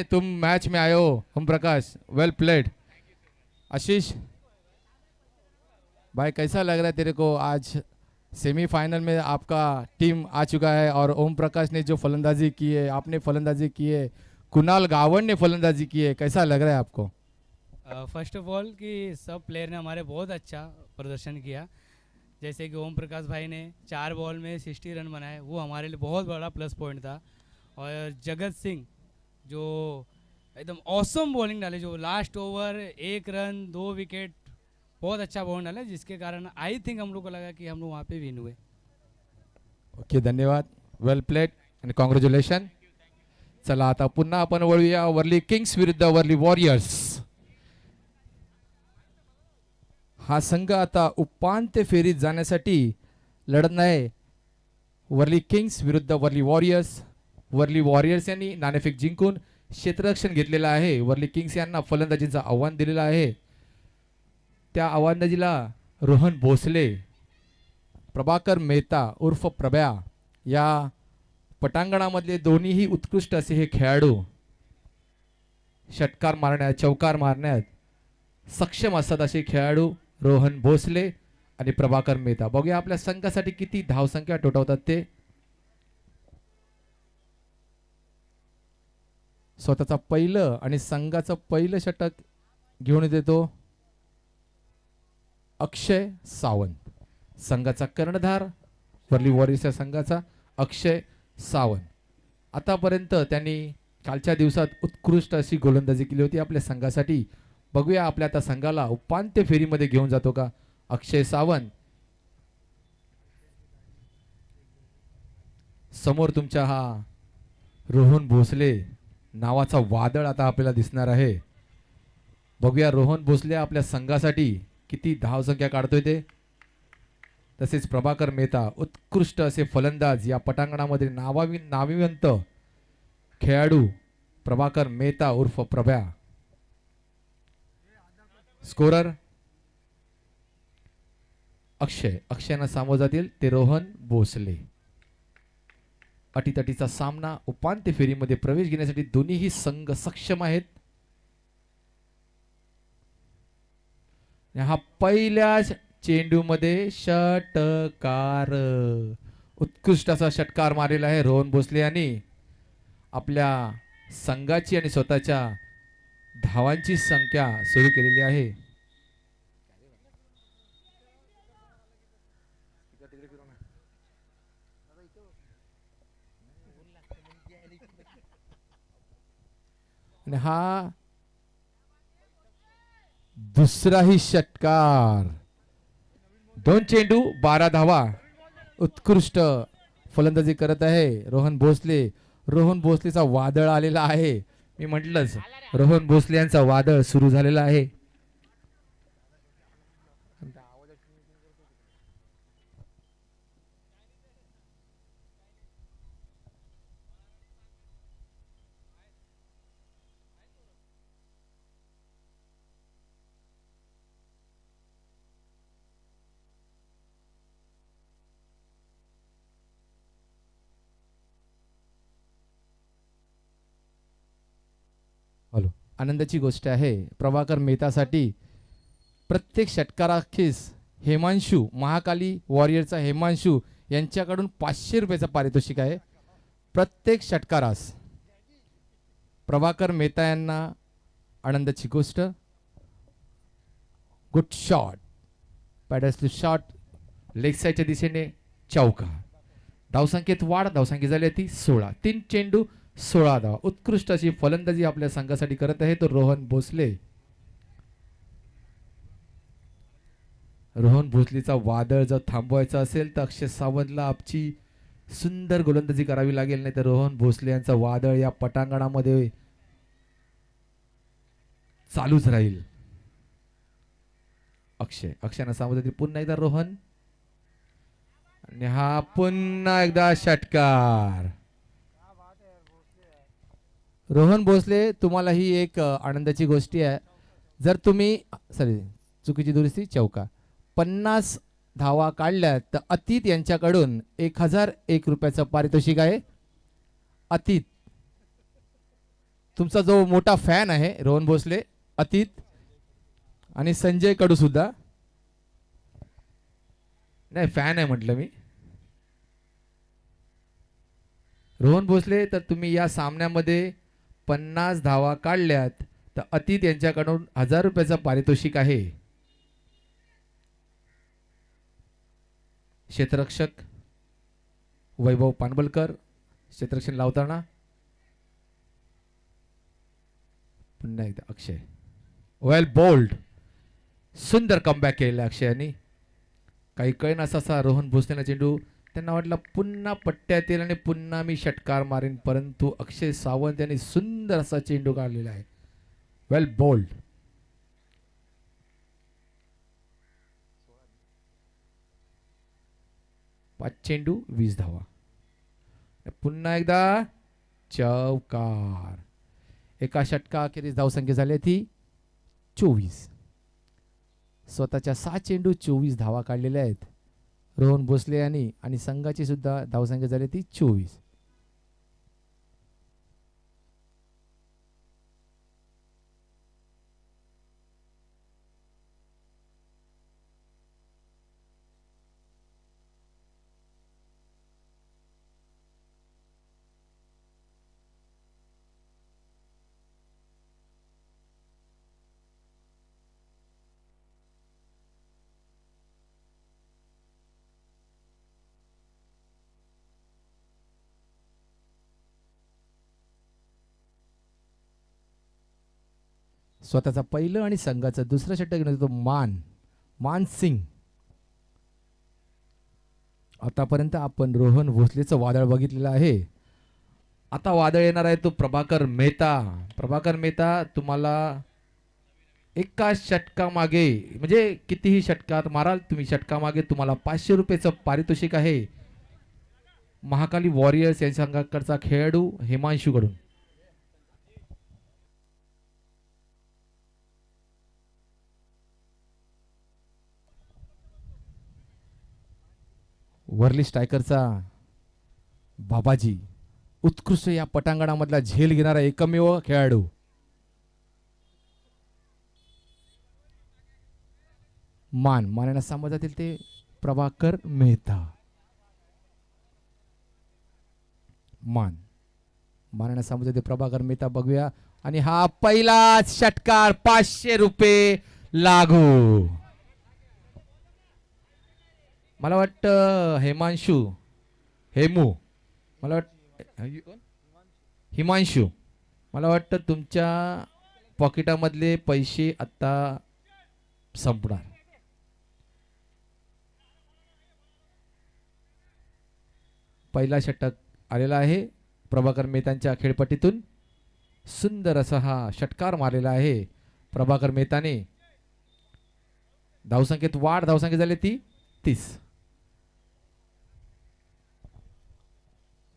तुम मैच में आए हो ओम प्रकाश, वेल प्लेड। आशीष भाई, कैसा लग रहा है तेरे को आज सेमीफाइनल में आपका टीम आ चुका है और ओम प्रकाश ने जो फलंदाजी की है, आपने फलंदाजी की है, कुणाल गावन ने फलंदाजी की है, कैसा लग रहा है आपको? फर्स्ट ऑफ ऑल कि सब प्लेयर ने हमारे बहुत अच्छा प्रदर्शन किया। जैसे कि ओम प्रकाश भाई ने 4 बॉल में 60 रन बनाए, वो हमारे लिए बहुत बड़ा प्लस पॉइंट था। और जगत सिंह जो एकदम ऑसम बॉलिंग डाले, जो लास्ट ओवर 1 रन 2 विकेट, बहुत अच्छा बॉलिंग डाले, जिसके कारण आई थिंक हम लोग को लगा कि हम लोग वहाँ पे विन हुए। ओके, धन्यवाद, वेल प्लेड आणि कॉंग्रॅच्युलेशन। चला आता पुन्हा आपण वळूया वर्ली किंग्स विरुद्ध वर्ली वॉरियर्स। हा संघ आता उपांत्य फेरीत जाण्यासाठी लढत आहे। वर्ली किंग्स विरुद्ध वर्ली वॉरियर्स। वर्ली वॉरियर्स यांनी नाणेफेक जिंकून क्षेत्ररक्षण घेतलेलं आहे। वर्ली किंग्स यांना फलंदाजीचं आव्हान दिलेलं आहे। त्या आव्हानदाजीला रोहन भोसले, प्रभाकर मेहता उर्फ प्रभ्या या पटांगणामधले दोन्हीही उत्कृष्ट असे हे खेळाडू षटकार मारण्यात, चौकार मारण्यात सक्षम असतात असे खेळाडू रोहन भोसले आणि प्रभाकर मेहता। बघूया आपल्या संघासाठी किती धावसंख्या टोटवतात ते। स्वतःचा पहिलं आणि संघाचं पहिलं षटक घेऊन देतो अक्षय सावंत, संघाचा कर्णधार वर्ली वॉरियर्स संघाचा अक्षय सावंत। आतापर्यंत त्यांनी कालच्या दिवसात उत्कृष्ट अशी गोलंदाजी केली होती आपल्या संघासाठी। बघूया आपल्या आता संघाला उपांत्य फेरीमध्ये घेऊन जातो का अक्षय सावंत। समोर तुमच्या हा रोहन भोसले नावाचा वादळ आता आपल्याला दिसणार आहे। बघूया रोहन भोसले आपल्या संघासाठी किती धावसंख्या काढतोय ते। तसेच प्रभाकर मेहता उत्कृष्ट असे फलंदाज, या पटांगणामध्ये नाविवंत खेळाडू प्रभाकर मेहता उर्फ प्रभ्या। स्कोरर अक्षयना सामोरं जातील ते रोहन भोसले। अटीतटीचा सामना, उपांत्य फेरीमध्ये प्रवेश घेण्यासाठी दोन्हीही संघ सक्षम आहेत। हा पहिल्याच चेंडूमध्ये षटकार, उत्कृष्ट असा षटकार मारलेला आहे रोहन भोसले यांनी। आपल्या संघाची आणि स्वतःच्या धावांची संख्या सुरू केलेली आहे। आणि हा दुसराही षटकार, 2 चेंडू 12 धावा, उत्कृष्ट फलंदाजी करत आहे रोहन भोसले। रोहन भोसलेचा वादळ आलेला आहे, मी म्हटलंच रोहन भोसले यांचा वादळ सुरू झालेला आहे। हॅलो, आनंदाची गोष्ट आहे प्रभाकर मेहतासाठी प्रत्येक षटकाराखीस हेमांशू, महाकाली वॉरियरचा हेमांशू यांच्याकडून 500 रुपयाचा पारितोषिक आहे प्रत्येक षटकारास। प्रभाकर मेहता यांना आनंदाची गोष्ट। गुड शॉट, पॅडस्लू शॉट, लेग साईडच्या दिशेने चौका। धावसंख्येत वाढ, धावसंख्या झाली ती 16, 3 चेंडू 16 धावा। उत्कृष्ट अशी फलंदाजी आपल्या संघासाठी करत आहे तो रोहन भोसले। रोहन भोसलेचा वादळ जर थांबवायचा असेल तर अक्षय सावंतला आपची सुंदर गोलंदाजी करावी लागेल, नाही तर रोहन भोसले यांचा वादळ या पटांगणामध्ये चालूच राहील। अक्षयना सामोरं पुन्हा एकदा रोहन, आणि हा पुन्हा एकदा षटकार। रोहन भोसले, तुम्हाला ही एक आनंदाची गोष्टी आहे, जर तुम्ही चुकीची दुरुस्ती, चौका, 50 धावा काढल्या तर अतीत यांच्याकडून 1001 रुपयाचं पारितोषिक आहे। अतीत तुमचा जो मोठा फॅन आहे रोहन भोसले, अतीत आणि संजय कडू सुद्धा. नाही फॅन आहे म्हटलं मी. रोहन भोसले, तर तुम्ही या सामन्यामध्ये 50 धावा काढल्यात तर अतीत यांच्याकडून 1000 रुपयाचं पारितोषिक आहे. क्षेत्ररक्षक वैभव पानबलकर क्षेत्ररक्षण लावताना. पुन्हा एकदा अक्षय, वेल बोल्ड, सुंदर कमबॅक केलेला अक्षयाने. काही कळेन असा रोहन भोसलेला चेंडू, त्यांना वाटलं पुन्हा पट्ट्यात येईल आणि पुन्हा मी षटकार मारेन, परंतु अक्षय सावंत यांनी सुंदर असा चेंडू काढलेला आहे. वेल बोल्ड. पाच चेंडू 20 धावा. पुन्हा एकदा चौकार. एका षटकाखेरीज धावसंख्या झाली ती 24. स्वतःच्या 6 चेंडू 24 धावा काढलेल्या आहेत रोहन भोसले यांनी आणि संघाची सुद्धा धावसंख्या झाली ती 24. स्वतःचा पहिलं आणि संघाचं दुसरं षटक घेऊन येतो मान सिंग. आतापर्यंत आपण रोहन भोसलेचं वादळ बघितलेलं आहे. आता वादळ येणार आहे तो प्रभाकर मेहता. प्रभाकर मेहता, तुम्हाला एका षटकामागे म्हणजे कितीही षटकात माराल तुम्ही, षटकामागे तुम्हाला 500 रुपयाचं पारितोषिक आहे. महाकाली वॉरियर्स यांच्या संघाकडचा खेळाडू हिमांशू कडून. वर्ली स्ट्रायकरचा बाबाजी, उत्कृष्ट या पटांगणामधला झेल घेणारा एकमेव खेळाडू. मानाने समाजातील ते प्रभाकर मेहता. मानाने समाजातील प्रभाकर मेहता बघूया. आणि हा पहिलाच षटकार 500 रुपये लागू. मला वाटतं हिमांशू, मला वाटतं तुमच्या पॉकेटामधले पैसे आता संपणार. पहिला षटक आलेला आहे प्रभाकर मेहतांच्या खेळपट्टीतून. सुंदर असा हा षटकार मारलेला आहे प्रभाकर मेहताने. धावसंख्येत वाढ, धावसंख्या झाली ती 30.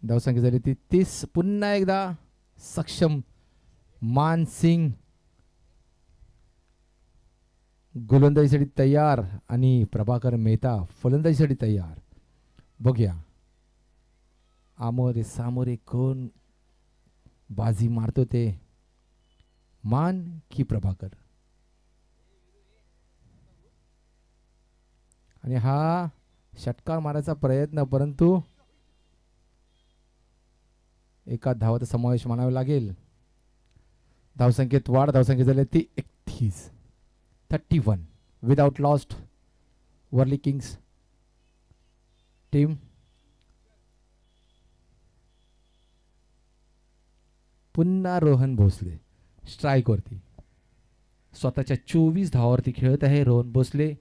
धावसंख्या झाली ती 30. पुन्हा एकदा सक्षम मानसिंग गोलंदाजीसाठी तयार आणि प्रभाकर मेहता फलंदाजीसाठी तयार. बघूया आमोरे सामोरे कोण बाजी मारतो ते, मान की प्रभाकर. आणि हा षटकार मारायचा प्रयत्न, परंतु एका धावाचा समावेश मानावा लागेल. धावसंख्येत वाढ, धावसंख्या झाली ती 31 without lost. Worli kings team पुन्हा रोहन भोसले स्ट्राईक वरती. स्वतःच्या 24 धावावरती खेळत आहे रोहन भोसले.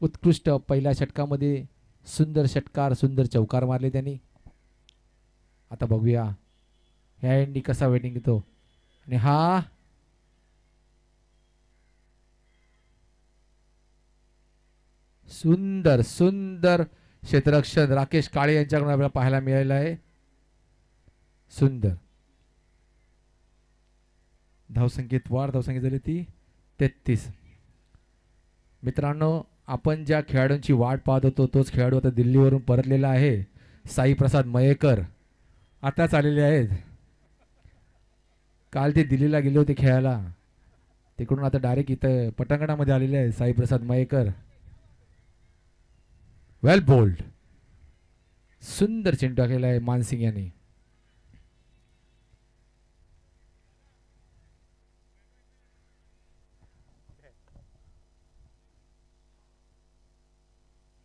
उत्कृष्ट पहिल्या षटकामध्ये सुंदर षटकार, सुंदर चौकार मारले त्यांनी. आता बघूया ह्या एंडी कसा वेटिंग देतो. आणि हा सुंदर सुंदर क्षेत्ररक्षण राकेश काळे यांच्याकडून आपल्याला पाहायला मिळालेलं आहे. सुंदर धावसंख्येत वाढ, धावसंख्या झाली ती 33. मित्रांनो, आपण ज्या खेळाडूंची वाट पाहत होतो तोच खेळाडू आता दिल्लीवरून परतलेला आहे. साई प्रसाद मयेकर आताच आलेले आहेत. काल ते दिल्लीला गेले होते खेळायला, तिकडून आता डायरेक्ट इथं पटांगणामध्ये आलेले आहे साईप्रसाद मयेकर. वेल बोल्ड, सुंदर चेंडू टाकलेला आहे मानसिंग यांनी.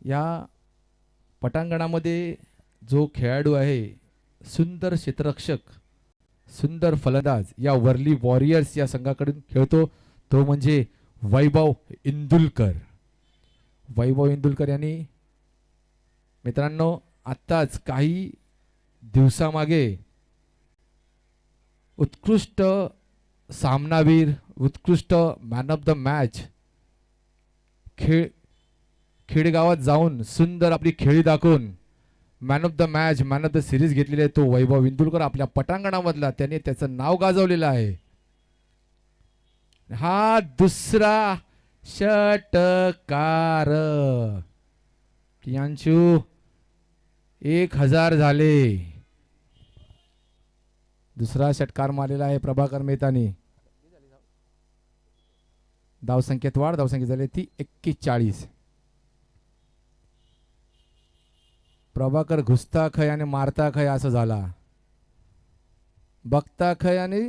या पटांगणामध्ये जो खेळाडू आहे, सुंदर क्षेत्ररक्षक, सुंदर फलंदाज या वर्ली वॉरियर्स या संघाकडून खेळतो, तो म्हणजे वैभव इंदुलकर. वैभव इंदुलकर यांनी मित्रांनो आत्ताच काही दिवसामागे उत्कृष्ट सामनावीर, उत्कृष्ट मॅन ऑफ द मॅच खेडेगावात जाऊन सुंदर आपली खेळी दाखवून man of the match, man of the series घेतलेले आहे तो वैभव इंदुलकर आपल्या पटांगणामधला. त्याने त्याचं नाव गाजवलेलं आहे. हा दुसरा षटकार. कियांशू 1000 झाले. दुसरा षटकार मारलेला आहे प्रभाकर मेहतानी. धावसंख्येत वाढ, धावसंख्या झाली ती 41. प्रभाकर घुसता खय आणि मारता खय असं झाला. बघता खय आणि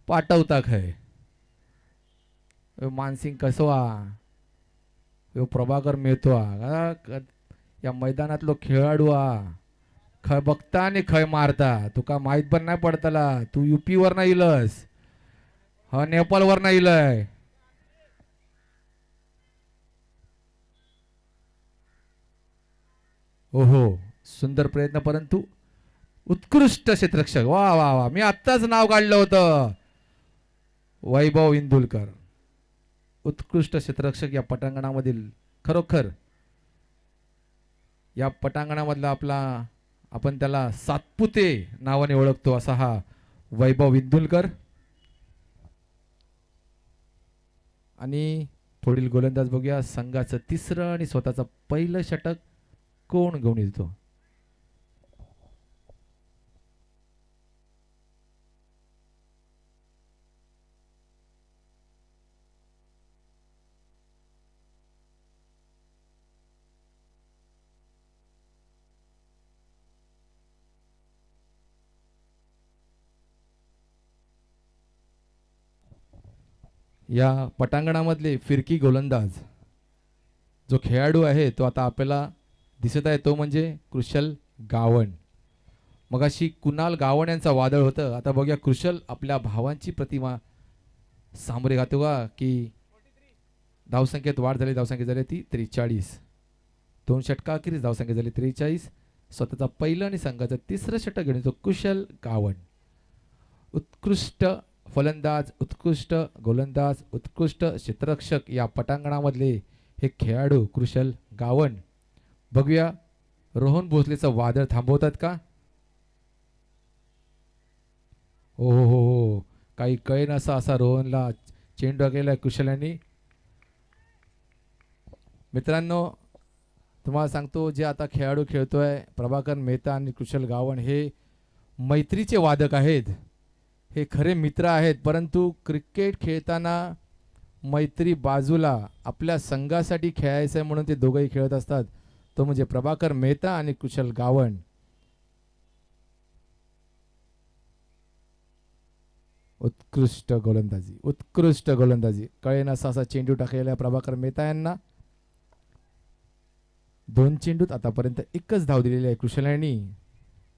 पाठवता खय. मानसिंग कसवा प्रभाकर मिळतो या मैदानातलो खेळाडू खय बघता आणि खय मारता. तुका माहित पण नाही पडतला. तू युपी वर नाही इलस, हा नेपाळ वर नाही इलय. ओहो, सुंदर प्रयत्न, परंतु उत्कृष्ट क्षेत्ररक्षक. वा वा वा, मी आत्ताच नाव काढलं होतं. वैभव इंदुलकर उत्कृष्ट क्षेत्ररक्षक या पटांगणामधील. खरोखर या पटांगणामधला आपला, आपण त्याला सातपुते नावाने ओळखतो असा हा वैभव इंदुलकर. आणि पुढील गोलंदाज बघूया. संघाचं तिसरं आणि स्वतःचं पहिलं षटक कोण घेऊन येतो. या पटांगणामधले फिरकी गोलंदाज जो खेळाडू आहे तो आता आपल्याला दिसत आहे, तो म्हणजे कुशल गावण. मगाशी कुणाल गावण यांचा वादळ होतं. आता बघूया कुशल आपल्या भावांची प्रतिमा सामोरे घातो का, की धावसंख्येत वाढ झाली. धावसंख्या झाली ती 43. 2 षटकाखेरीज धावसंख्या झाली 43. स्वतःचा पहिलं आणि संघाचं तिसरं षटक घेऊन येतो कुशल गावण. उत्कृष्ट फलंदाज, उत्कृष्ट गोलंदाज, उत्कृष्ट क्षेत्ररक्षक या पटांगणामधले हे खेळाडू कुशल गावण. बघूया रोहन भोसलेचं वादळ थांबवतात का. हो हो हो हो, काही कळेन असा रोहनला चेंडू गेलाय कुशल यांनी. मित्रांनो तुम्हाला सांगतो, जे आता खेळाडू खेळतोय प्रभाकर मेहता आणि कुशल गावण हे मैत्रीचे वादक आहेत. हे खरे मित्र आहेत, परंतु क्रिकेट खेळताना मैत्री बाजूला आपल्या संघासाठी खेळायचं आहे म्हणून ते दोघंही खेळत असतात. तो म्हणजे प्रभाकर मेहता आणि कुशल गावण. उत्कृष्ट गोलंदाजी, उत्कृष्ट गोलंदाजी. कळेन असा चेंडू टाकलेला प्रभाकर मेहता यांना. 2 चेंडूत आतापर्यंत एकच धाव दिलेली आहे कुशल यांनी.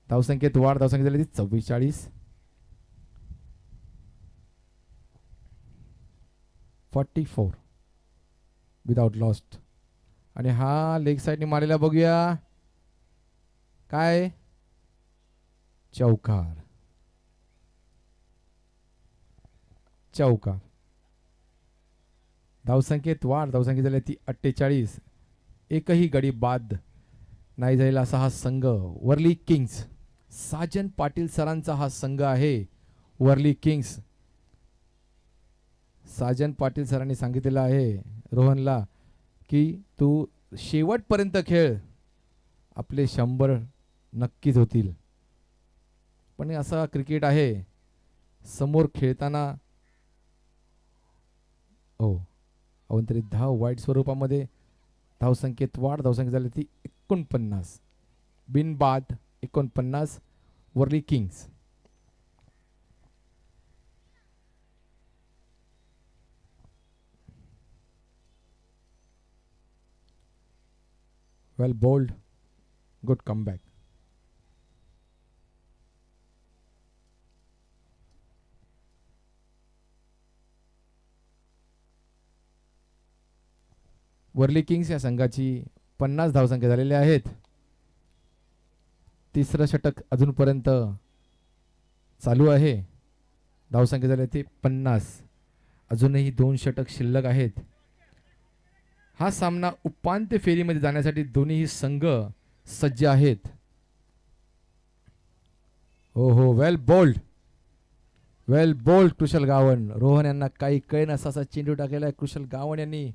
धावसंख्येत वाढ, धावसंख्या झाली 44. 44 विदाउट लॉस्ट. आणि हा लेग साइडने मारलेला बघूया काय, चौकार. चौकार. धावसंख्येत वाढ, धावसंख्या झाली ती 48. एकही गडी बाद नाही झालेला असा हा संघ वर्ली किंग्स. साजन पाटील सरांचा हा संघ आहे वर्ली किंग्स. साजन पाटील सरांनी सांगितलेलं आहे रोहनला की तू शेवटपर्यंत खेळ, आपले 100 नक्कीच होतील. पण असा क्रिकेट आहे, समोर खेळताना अवंतरित धाव वाईट स्वरूपामध्ये. धावसंख्येत वाढ. धावसंख्या झाली ती 49. बिनबाद 49 Worli Kings. Well bowled. Good comeback. Worli Kings या संघाची 50 धावसंख्या झालेल्या आहेत. तिसरं षटक अजूनपर्यंत चालू आहे. धावसंख्या झाली ती 50. अजूनही 2 षटक शिल्लक आहेत. हा सामना उपांत्य फेरीमध्ये जाण्यासाठी दोन्ही संघ सज्ज आहेत. हो वेल बोल्ड. वेल बोल्ड कुशल गावण. रोहन यांना काही कळेन असा चेंडू टाकलेला आहे. कुशल गावण यांनी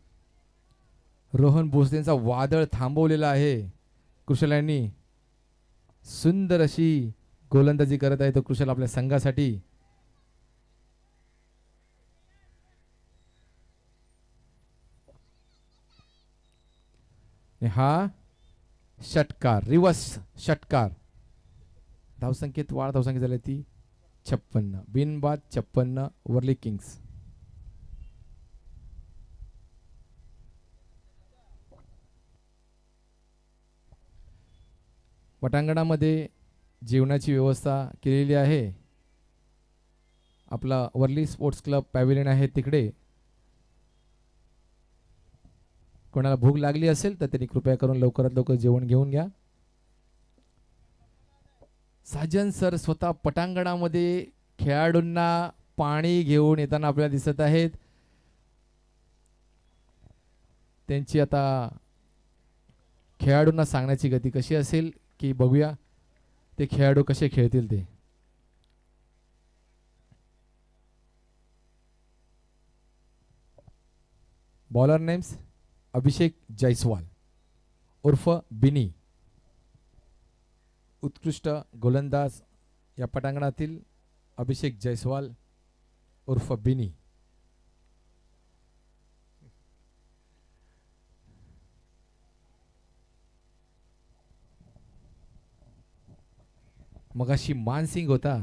रोहन भोसलेंचा वादळ थांबवलेला आहे. कुशल यांनी सुंदर अशी गोलंदाजी करत आहे तो कुशल आपल्या संघासाठी. हा षटकार रिवर्स षटकार. धावसंख्येत वाढ. धावसंख्या झाली ती 56. बिनबाद 56 वर्ली किंग्स. पटांगणामध्ये जेवणाची व्यवस्था केलेली आहे. आपला वर्ली स्पोर्ट्स क्लब पॅव्हिलियन आहे तिकडे. कोणाला भूक लागली असेल तर त्यांनी कृपया करून लवकरात लवकर जेवण घेऊन घ्या. साजन सर स्वतः पटांगणामध्ये खेळाडूंना पाणी घेऊन येताना आपल्याला दिसत आहेत. त्यांची आता खेळाडूंना सांगण्याची गती कशी असेल की बघूया ते खेळाडू कसे खेळतील ते. बॉलर नेम्स अभिषेक जयस्वाल उर्फ बिनी. उत्कृष्ट गोलंदाज या पटांगणातील अभिषेक जयस्वाल उर्फ बिनी. मगाशी मानसिंग होता,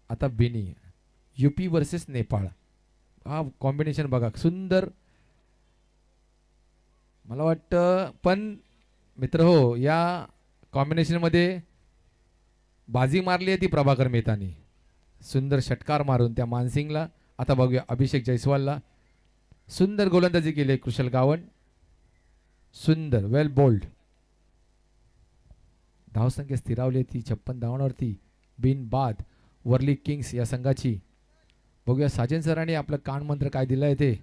आता बिनी. यूपी वर्सेस नेपाळ हा कॉम्बिनेशन बघा सुंदर. मला वाटतं पण मित्र हो या कॉम्बिनेशनमध्ये बाजी मारली आहे ती प्रभाकर मेहतानी. सुंदर षटकार मारून त्या मानसिंगला. आता बघूया अभिषेक जयस्वालला. सुंदर गोलंदाजी केली कुशल गावण. सुंदर वेल बोल्ड. धावसंख्या स्थिरावली ती 56 धावांवरती. बिनबाद वर्ली किंग्स या संघाची. बघूया साजन सरांनी आपलं कानमंत्र काय दिलंय ते.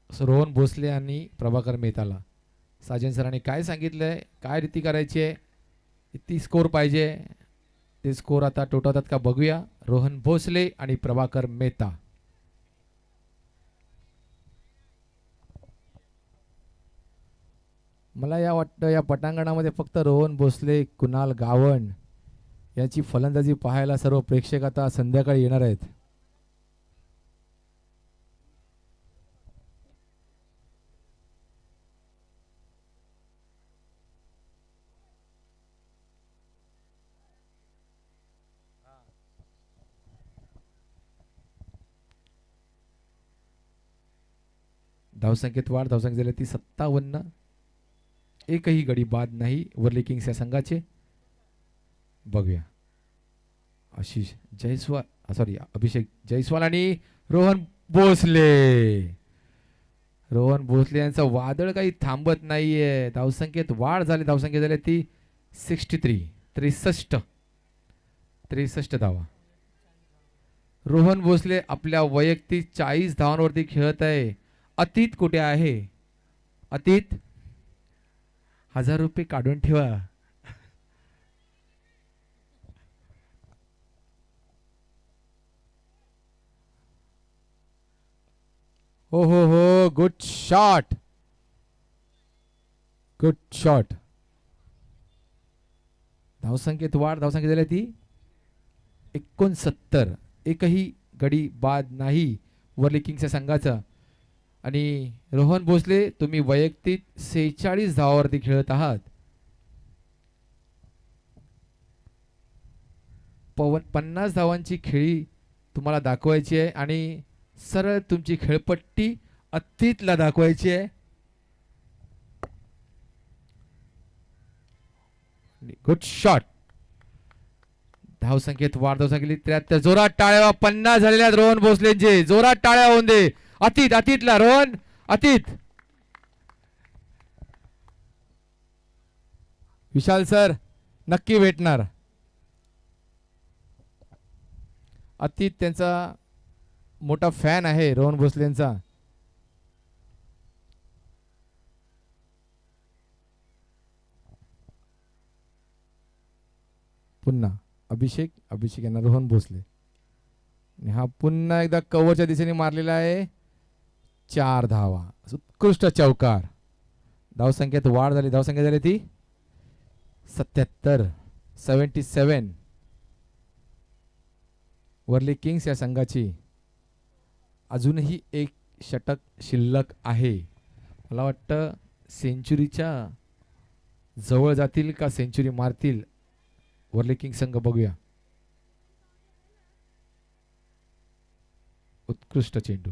रोहन भोसले आणि प्रभाकर मेहताला साजन सरांनी काय सांगितलंय, काय रीती करायची आहे, किती स्कोर पाहिजे ते स्कोर आता टोटवतात का बघूया. रोहन भोसले आणि प्रभाकर मेहता. मला या वाटतं या पटांगणामध्ये फक्त रोहन भोसले, कुणाल गावण याची फलंदाजी पाहायला सर्व प्रेक्षक आता संध्याकाळी येणार आहेत. धावसंख्येत वाढ. धावसंख्या झाली ती 57. एकही गडी बाद नाही वर्ली किंग्स या संघाचे. बघूया आशिष जयस्वाल सॉरी अभिषेक जयस्वाल आणि रोहन भोसले. रोहन भोसले यांचं वादळ काही थांबत नाहीये. धावसंख्येत वाढ झाली. धावसंख्या झाली ती 63. 63 धावा. रोहन भोसले आपल्या वैयक्तिक 40 धावांवरती खेळत आहे. अतीत कुठे आहे? अतीत 1000 रुपये काढून ठेवा. हो हो हो गुड शॉट. Good shot. धावसंख्येत वाढ. धावसंख्या झाली ती 69. एकही गडी बाद नाही वर्ली किंग्सच्या संघाचा. आणि रोहन भोसले तुम्ही वैयक्तिक 46 धावावरती खेळत आहात. 50 धावांची खेळी तुम्हाला दाखवायची आहे आणि सरळ तुमची खेळपट्टी अतीतला दाखवायची आहे. Good shot. धावसंख्येत वाढ. धावसंख्येली 73. जोरात टाळ्या. 50 झालेल्या रोहन भोसलेंचे. जोरात टाळ्या होऊन दे. अतीत. अतीतला रोहन. अतीत. विशाल सर नक्की भेटणार. अतीत त्यांचा मोठा फॅन आहे रोहन भोसलेंचा. पुन्हा अभिषेक. अभिषेक यांना रोहन भोसले. आणि हा पुन्हा एकदा कव्हरच्या दिशेने मारलेला आहे. 4 धावा. उत्कृष्ट चौकार. धावसंख्येत वाढ झाली. धावसंख्या झाली ती 77. वर्ली किंग्स या संघाची अजूनही एक षटक शिल्लक आहे. मला वाटतं सेंचुरीच्या जवळ जातील का सेंचुरी मारतील वर्ली किंग्स संघ. बघूया. उत्कृष्ट चेंडू.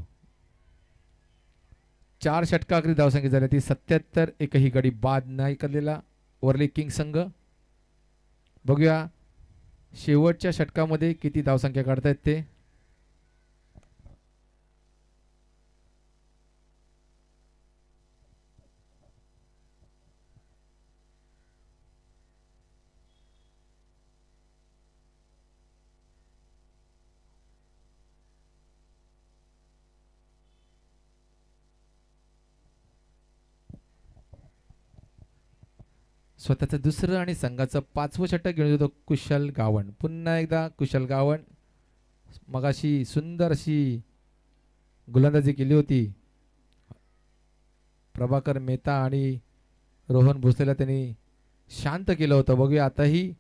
4 षटकाकरी धावसंख्या झाली ती 77. एकही गडी बाद नाही करलेला वर्ली किंग्स संघ. बघूया शेवटच्या षटकामध्ये किती धावसंख्या काढतायत ते. स्वतःचं दुसरं आणि संघाचं 5वं षटक घेऊन येतो कुशल गावण. पुन्हा एकदा कुशल गावण. मगाशी सुंदर अशी गोलंदाजी केली होती. प्रभाकर मेहता आणि रोहन भोसलेला त्यांनी शांत केलं होतं. बघूया आताही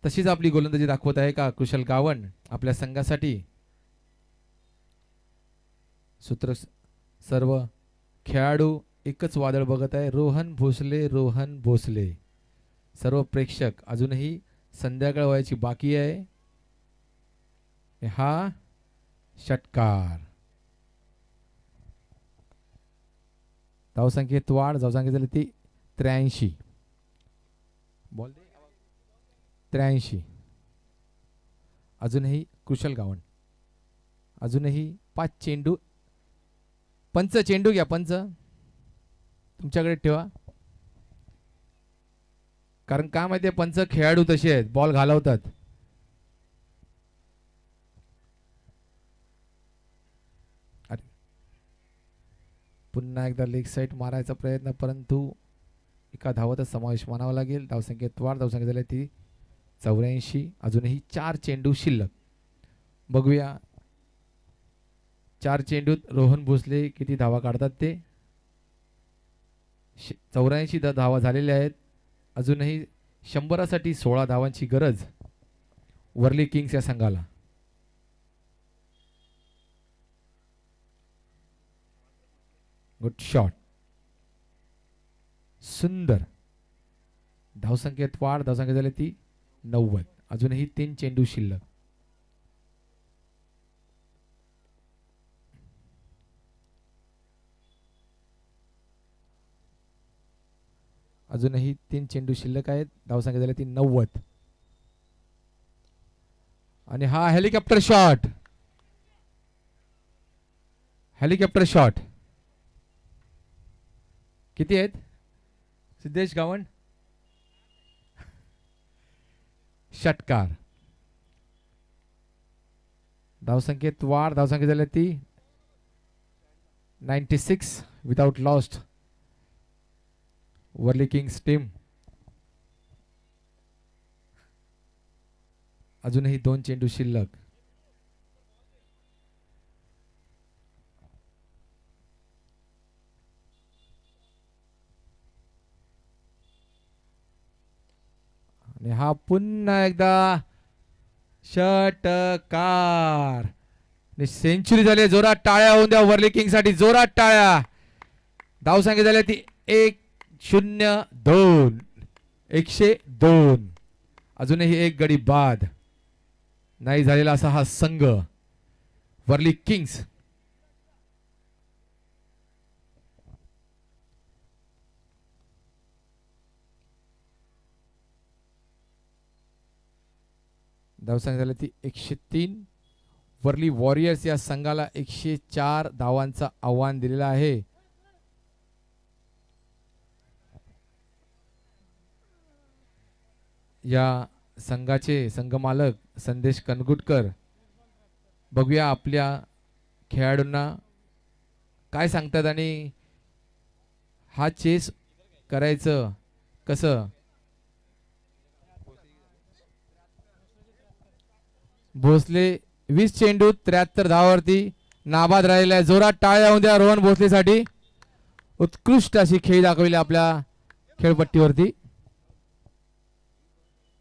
तशीच आपली गोलंदाजी दाखवत आहे का कुशल गावण आपल्या संघासाठी. सूत्र सर्व खेळाडू एकच वादळ बघत आहे. रोहन भोसले. रोहन भोसले. सर्व प्रेक्षक अजूनही संध्याकाळ व्हायची बाकी आहे. हा षटकार. धावसंख्येत वाढ. धावसंख्या झाली ती 83. बॉल 83. अजूनही कुशल गावण. अजूनही 5 चेंडू. पंच चेंडू घ्या. पंच तुमच्याकडे ठेवा. कारण काय माहितीये पंच खेळाडू तसे आहेत बॉल घालवतात. अरे पुन्हा एकदा लेग साईड मारायचा प्रयत्न परंतु एका धावाचा समावेश मानावा लागेल. धावसंख्येत वाढ. धावसंख्या झाली ती 84. अजूनही 4 चेंडू शिल्लक. बघूया 4 चेंडूत रोहन भोसले किती धावा काढतात ते. 84 धावा झालेल्या आहेत. अजूनही 100साठी 16 धावांची गरज वर्ली किंग्स या संघाला. Good shot. सुंदर. धावसंख्येत वाढ. धावसंख्या झाली ती 90. अजूनही 3 चेंडू शिल्लक. अजूनही 3 चेंडू शिल्लक आहेत. धावसंख्या झाली ती 90. आणि हा हेलिकॉप्टर शॉट. हेलिकॉप्टर शॉट किती आहेत सिद्धेश गावण. षटकार. धावसंख्येत वाढ. धावसंख्या झाली ती 96 without lost. Worli kings team. अजूनही 2 चेंडू शिल्लक. आणि हा पुन्हा एकदा षटकार. सेंचुरी झाली. जोरात टाळ्या होऊन द्या वर्ली किंग साठी. जोरात टाळ्या. धावसंख्या झाली ती 1-0-2. 102. अजूनही एक गडी बाद नाही झालेला असा हा संघ वर्ली किंग्स. धावसंख्या झाली ती 103. वर्ली वॉरियर्स या संघाला 104 धावांचा आव्हान दिलेलं आहे. या संघाचे संघमालक संदेश कनगुटकर. बघूया आपल्या खेळाडूंना काय सांगतात आणि हा चेस करायचं कसं. भोसले 20 चेंडू 73 धावावरती नाबाद राहिलेला आहे. जोरात टाळ्या होऊन द्या रोहन भोसलेसाठी. उत्कृष्ट अशी खेळ दाखवली आपल्या खेळपट्टीवरती.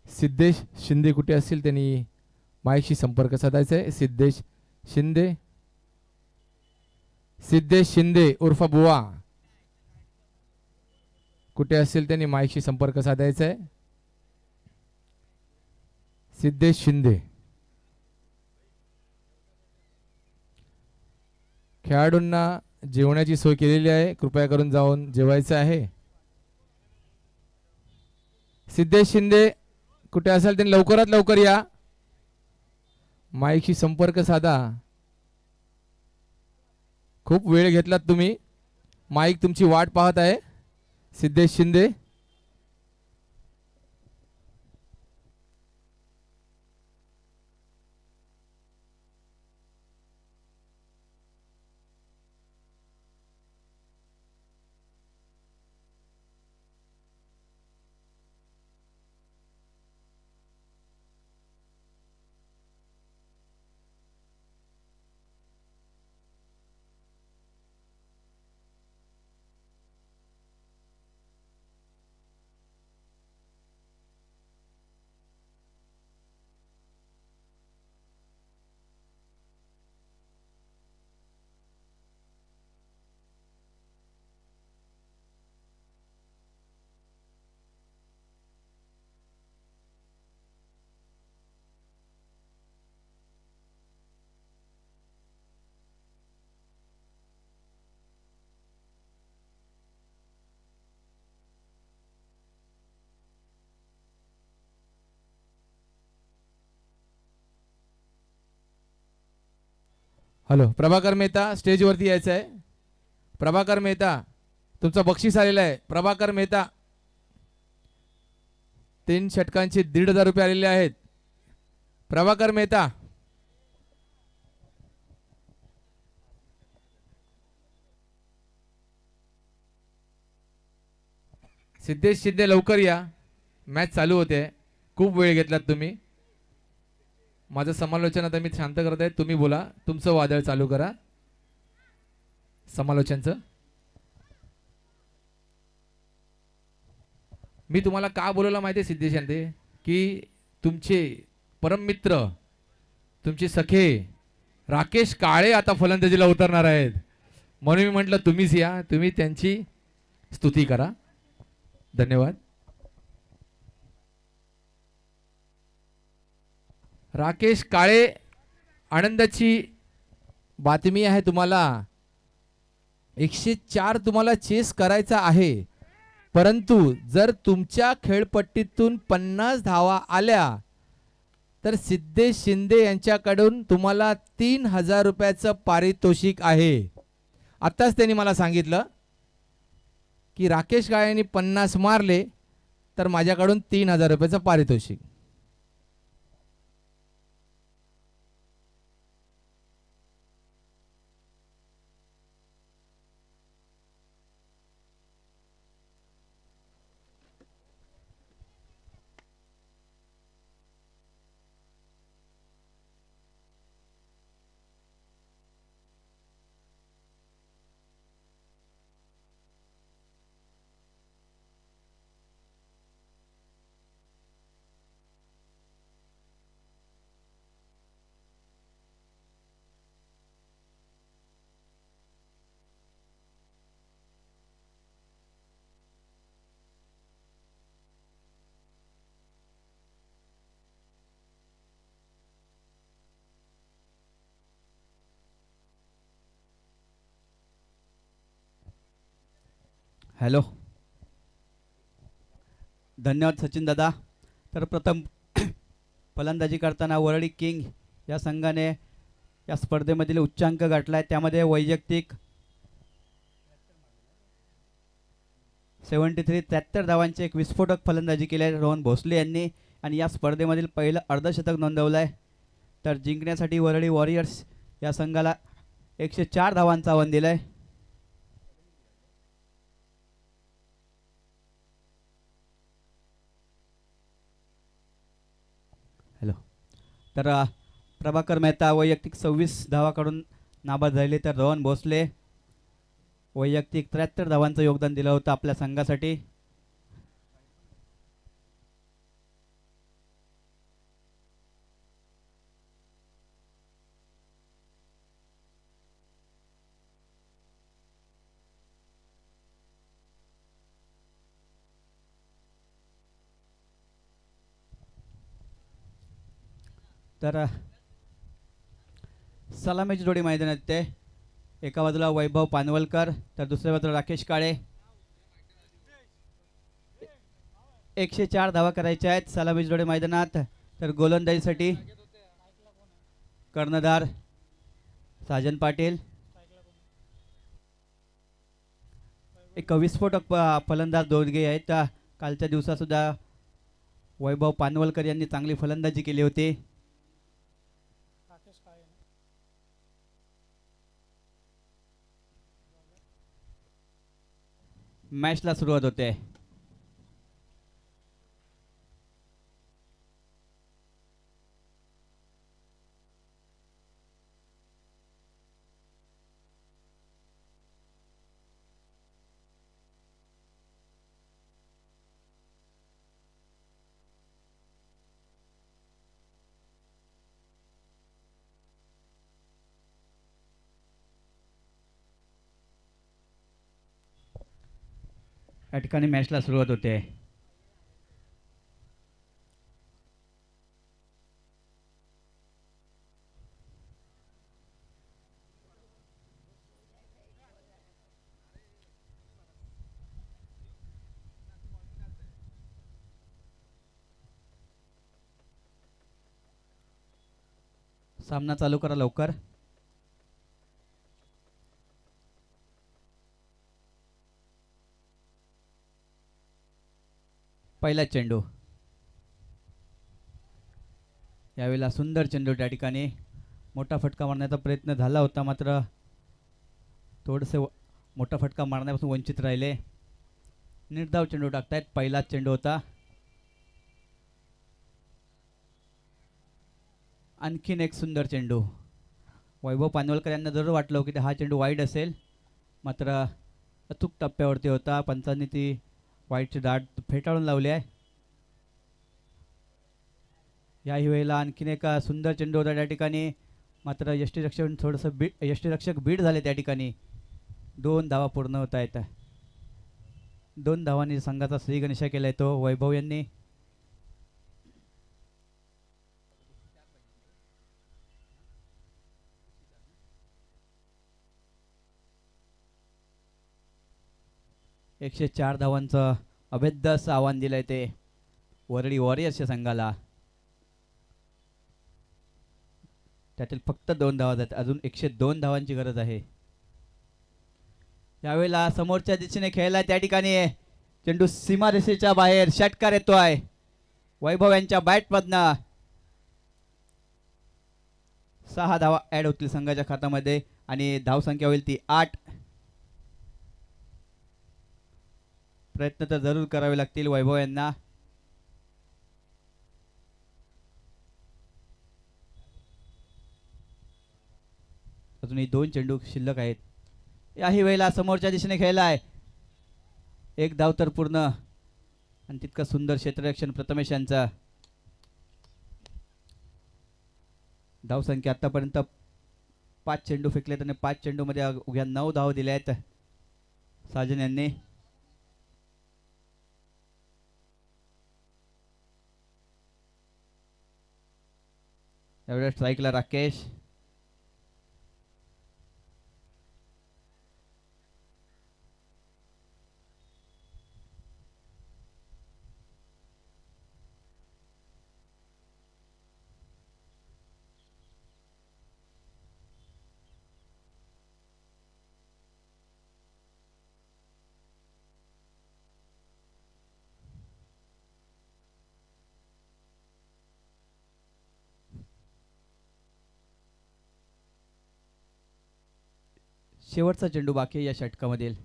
सिद्धेश शिंदे कुठे असतील त्यांनी माईकशी संपर्क साधायचा आहे. सिद्धेश शिंदे. सिद्धेश शिंदे उर्फ बुवा कुठे असतील त्यांनी माईकशी संपर्क साधायचा आहे. सिद्धेश शिंदे. खेळाडूंना जेवणाची सोय केलेली आहे. कृपया करून जाऊन जेवायचं आहे. सिद्धेश शिंदे कुठे असाल त्यांनी लवकरात लवकर या. माईकशी संपर्क साधा. खूप वेळ घेतलात तुम्ही. माईक तुमची वाट पाहत आहे. सिद्धेश शिंदे. हॅलो प्रभाकर मेहता स्टेजवरती यायचं आहे. प्रभाकर मेहता तुमचं बक्षीस आलेलं आहे. प्रभाकर मेहता 3 षटकांचे 1,500 रुपये आलेले आहेत. प्रभाकर मेहता. सिद्धेश शिंदे लवकर या. मॅच चालू होते. खूप वेळ घेतलात तुम्ही. माझं समालोचन आता मी शांत करत आहे. तुम्ही बोला. तुमचं वादळ चालू करा समालोचनचं. मी तुम्हाला का बोलवलं माहिती आहे सिद्धेश शिंदे की तुमचे परममित्र तुमचे सखे राकेश काळे आता फलंदाजीला उतरणार आहेत. म्हणून मी म्हटलं तुम्हीच या. तुम्ही त्यांची स्तुती करा. धन्यवाद. राकेश काळे आनंदाची बातमी आहे तुम्हाला. 104 तुम्हाला चेस करायचा आहे. परंतु जर तुमच्या खेळपट्टीतून 50 धावा आल्या तर सिद्धेश शिंदे यांच्याकडून तुम्हाला 3,000 रुपयाचं पारितोषिक आहे. आत्ताच त्यांनी मला सांगितलं की राकेश काळेंनी 50 मारले तर माझ्याकडून 3,000 रुपयाचं पारितोषिक. हॅलो, धन्यवाद सचिन दादा. तर प्रथम फलंदाजी करताना वरळी किंग या संघाने या स्पर्धेमधील उच्चांक गाठला आहे. त्यामध्ये वैयक्तिक 73 धावांची एक विस्फोटक फलंदाजी केली आहे रोहन भोसले यांनी आणि या स्पर्धेमधील पहिलं अर्धशतक नोंदवलं आहे. तर जिंकण्यासाठी वरळी वॉरियर्स या संघाला 104 धावांचं आव्हान दिलं आहे. हॅलो, तर प्रभाकर मेहता वैयक्तिक 26 धावा काढून नाबाद झाले. तर रोहन भोसले वैयक्तिक 73 धावांचं योगदान दिलं होतं आपल्या संघासाठी. तर सलामीची जोडी मैदानात ते एका बाजूला वैभव पानवलकर तर दुसऱ्या बाजूला राकेश काळे. 104 धावा करायच्या आहेत सलामीची जोडी मैदानात. तर गोलंदाजीसाठी कर्णधार साजन पाटील, एक विस्फोटक फलंदाज दोघे आहेत. कालच्या दिवसात सुद्धा वैभव पानवलकर यांनी चांगली फलंदाजी केली होती. मॅचला सुरुवात होते. या ठिकाणी मॅचला सुरुवात होते. सामना चालू करा लवकर. पहिला चेंडू, यावेळेला सुंदर चेंडू. त्या ठिकाणी मोठा फटका मारण्याचा प्रयत्न झाला होता मात्र थोडंसे मोठा फटका मारण्यापासून वंचित राहिले. निर्धाव चेंडू टाकतायत. पहिलाच चेंडू होता. आणखीन एक सुंदर चेंडू. वैभव पानवलकर यांना जरूर वाटलं की हा चेंडू वाईड असेल मात्र अचूक टप्प्यावरती होता. पंचांनी ती वाईटची दाट फेटाळून लावली आहे. याही वेळेला आणखीन एक सुंदर चेंडू होता त्या ठिकाणी मात्र यष्टीरक्षक बीट झाले. त्या ठिकाणी 2 धावा पूर्ण होत आहेत. 2 धावांनी संघाचा श्रीगणेशा केलाय तो वैभव यांनी. एकशे 4 धावांचं अभेद्य असं आव्हान दिलंय ते वरळी वॉरियर्सच्या संघाला. त्यातील फक्त 2 धावा आहेत. अजून 102 धावांची गरज आहे. यावेळेला समोरच्या दिशेने खेळला. त्या ठिकाणी चेंडू सीमारेषेच्या बाहेर षटकार येतोय वैभव यांच्या बॅटमधनं. 6 धावा ऍड होतील संघाच्या खात्यामध्ये आणि धावसंख्या होईल ती 8. प्रयत्न तर जरूर करावे लागतील वैभव यांना. अजूनही 2 चेंडू शिल्लक आहेत. याही वेळेला समोरच्या दिशेने खेळलाय. 1 धाव तर पूर्ण आणि तितकं सुंदर क्षेत्ररक्षण प्रथमेश यांचा. धावसंख्या आतापर्यंत 5 चेंडू फेकले आणि 5 चेंडूमध्ये उघ्या 9 धाव दिल्या आहेत साजन यांनी. यावेळेला स्ट्राईकला राकेश. शेवटचा चेंडू बाकी आहे या षटकामधील.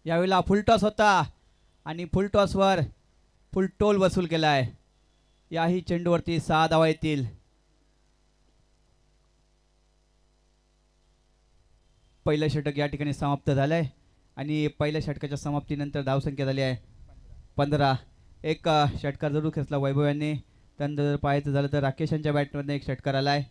यावेळेला फुल टॉस होता आणि फुल टॉसवर फुल टोल वसूल केला आहे. याही चेंडूवरती 6 धावा येतील. पहिलं षटक या ठिकाणी समाप्त झालंय आणि पहिल्या षटकाच्या समाप्तीनंतर धावसंख्या झाली आहे 15. एक षटकार जरूर खेचला वैभव यांनी. त्यानंतर जर पाहायचं झालं तर राकेश यांच्या बॅटमधून एक षटकार आलाय.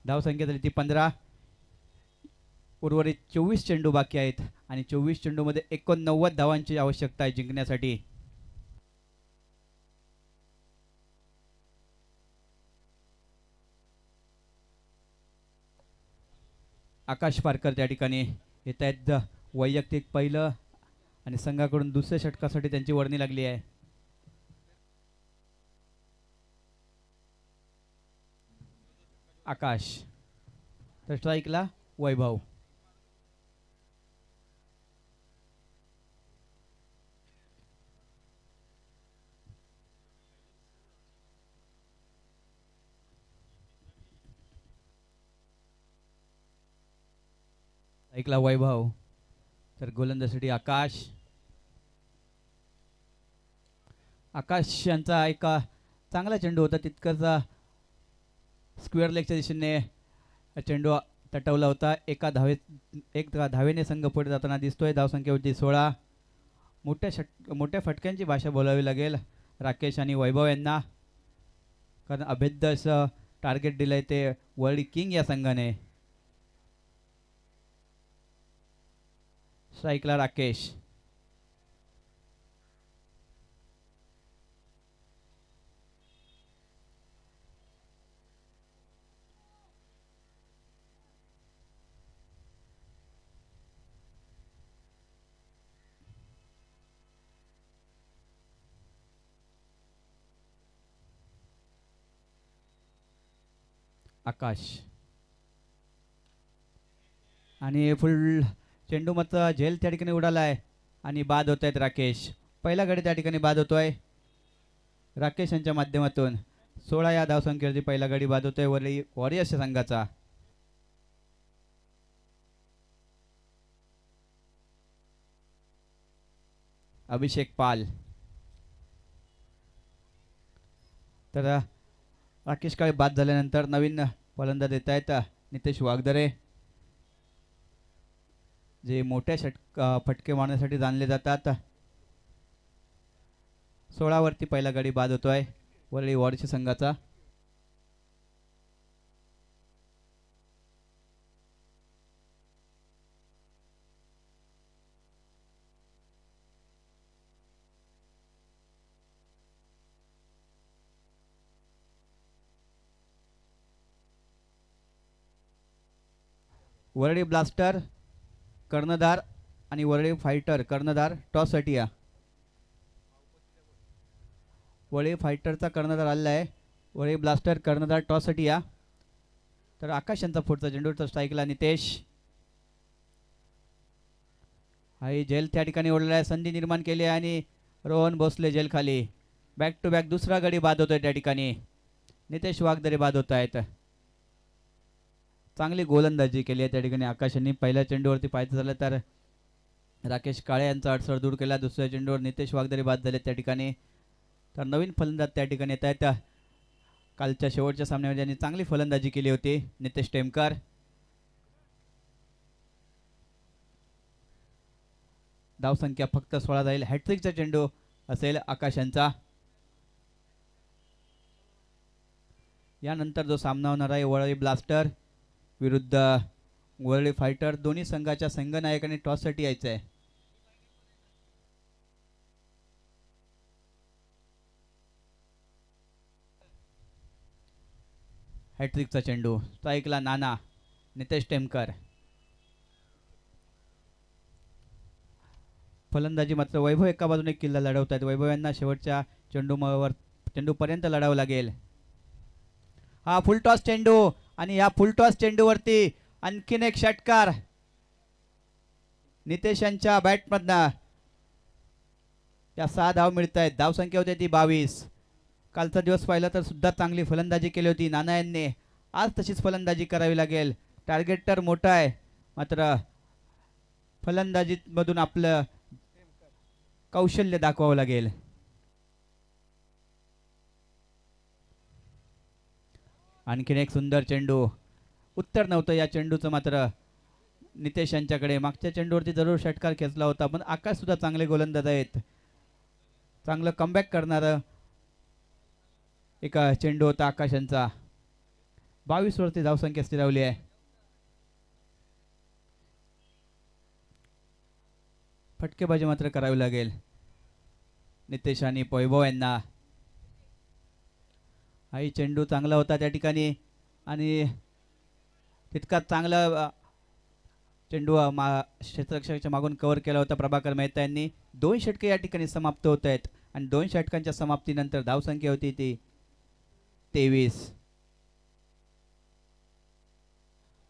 धावसंख्या झाली ती 15. उर्वरित 24 चेंडू बाकी आहेत आणि 24 चेंडूमध्ये 89 धावांची आवश्यकता आहे जिंकण्यासाठी. आकाश पारकर त्या ठिकाणी येत आहेत. वैयक्तिक पहिलं आणि संघाकडून दुसऱ्या षटकासाठी त्यांची वर्णी लागली आहे. आकाश तर स्ट्राईकला वैभव. स्ट्राईकला वैभव तर गोलंदाजीसाठी आकाश. आकाश यांचा एक चांगला चेंडू होता. तितकाच स्क्वेअर लेगच्या दिशेने चेंडू तटवला होता. एका धावेने संघ पुढे जाताना दिसतोय. धावसंख्या होती 16. मोठ्या फटक्यांची भाषा बोलावी लागेल राकेश आणि वैभव यांना, कारण अभेद्य असं टार्गेट दिलंय ते वर्ल्ड किंग या संघाने. स्ट्राईकला राकेश. आकाश आणि फुल चेंडू मत झेल त्या ठिकाणी उडाला आहे आणि बाद होत आहेत राकेश. पहिला गडी त्या ठिकाणी बाद होतोय राकेश यांच्या माध्यमातून. 16 या धावसंख्येवरती पहिला गडी बाद होतोय वॉरियर्स संघाचा. अभिषेक पाल तर राकेश काळे बाद झाल्यानंतर नवीन फलंदाज येत आहेत नितेश वागदरे, जे मोठ्या फटके मारण्यासाठी जाणले जातात. 16 वरती पहिला गडी बाद होतोय वरळी वॉरियर्स संघाचा. वरळी ब्लास्टर कर्णधार आणि वरळी फायटर कर्णधार टॉससाठी या. वरळी फायटरचा कर्णधार आलेला आहे. वरळी ब्लास्टर कर्णधार टॉससाठी या. तर आकाश यांचा पुढचा चेंडू तर स्ट्राईकला नितेश. हाही जेल त्या ठिकाणी ओढलेला आहे. संधी निर्माण केली आहे आणि रोहन भोसले जेल खाली. बॅक टू बॅक दुसरा गडी बाद होतोय त्या ठिकाणी. नितेश वागदरे बाद होत आहेत. चांगली गोलंदाजी केली आहे त्या ठिकाणी आकाश यांनी. पहिल्या चेंडूवरती पाहायचं झालं तर राकेश काळे यांचा अडसर दूर केला. दुसऱ्या चेंडूवर नितेश वागदरे बाद झाले त्या ठिकाणी. तर नवीन फलंदाज त्या ठिकाणी येत आहेत. कालच्या शेवटच्या सामन्यामध्ये यांनी चांगली फलंदाजी केली होती नितेश टेमकर. धावसंख्या फक्त 16 जाईल. हॅट्रिकचा चेंडू असेल आकाश यांचा. यानंतर जो सामना होणार आहे वरळी ब्लास्टर विरुद्ध वरळी फायटर. दोन्ही संघाच्या संघनायकांनी टॉससाठी यायचं आहे. हॅट्रिकचा चेंडू. स्ट्राईकला नाना. नितेश टेमकर. फलंदाजी मात्र वैभव एका बाजूने किल्ला लढवत आहेत. वैभव यांना शेवटच्या चेंडूपर्यंत लढावं लागेल. हा फुलटॉस चेंडू आणि या फुलटॉस चेंडूवरती आणखीन एक षटकार नितेश यांच्या बॅटमधनं. या 6 धाव मिळत आहेत. धावसंख्या होती ती 22. कालचा दिवस पाहिला तर सुद्धा चांगली फलंदाजी केली होती नाना यांनी. आज तशीच फलंदाजी करावी लागेल. टार्गेट तर मोठा आहे मात्र फलंदाजीमधून आपलं कौशल्य दाखवावं लागेल. आणखीन एक सुंदर चेंडू. उत्तर नव्हतं या चेंडूचं मात्र नितेश यांच्याकडे. मागच्या चेंडूवरती जरूर षटकार खेचला होता पण आकाश सुद्धा चांगले गोलंदाज आहेत. चांगलं कमबॅक करणारं एक चेंडू होता आकाश यांचा. 22 वरती धावसंख्या स्थिरावली आहे. फटकेबाजी मात्र करावी लागेल नितेश आणि वैभव यांना. हाही चेंडू चांगला होता त्या ठिकाणी आणि तितकाच चांगला चेंडू क्षेत्ररक्षकाच्या मागून कव्हर केला होता प्रभाकर मेहता यांनी. 2 षटके या ठिकाणी समाप्त होत आहेत आणि 2 षटकांच्या समाप्तीनंतर धावसंख्या होती ती 23.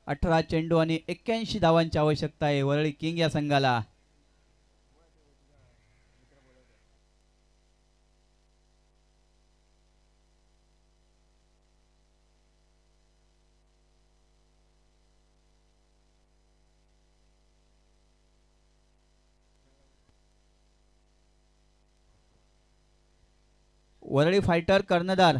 18 चेंडू आणि 81 धावांची आवश्यकता आहे वरळी किंग या संघाला. वरळी फायटर कर्णधार.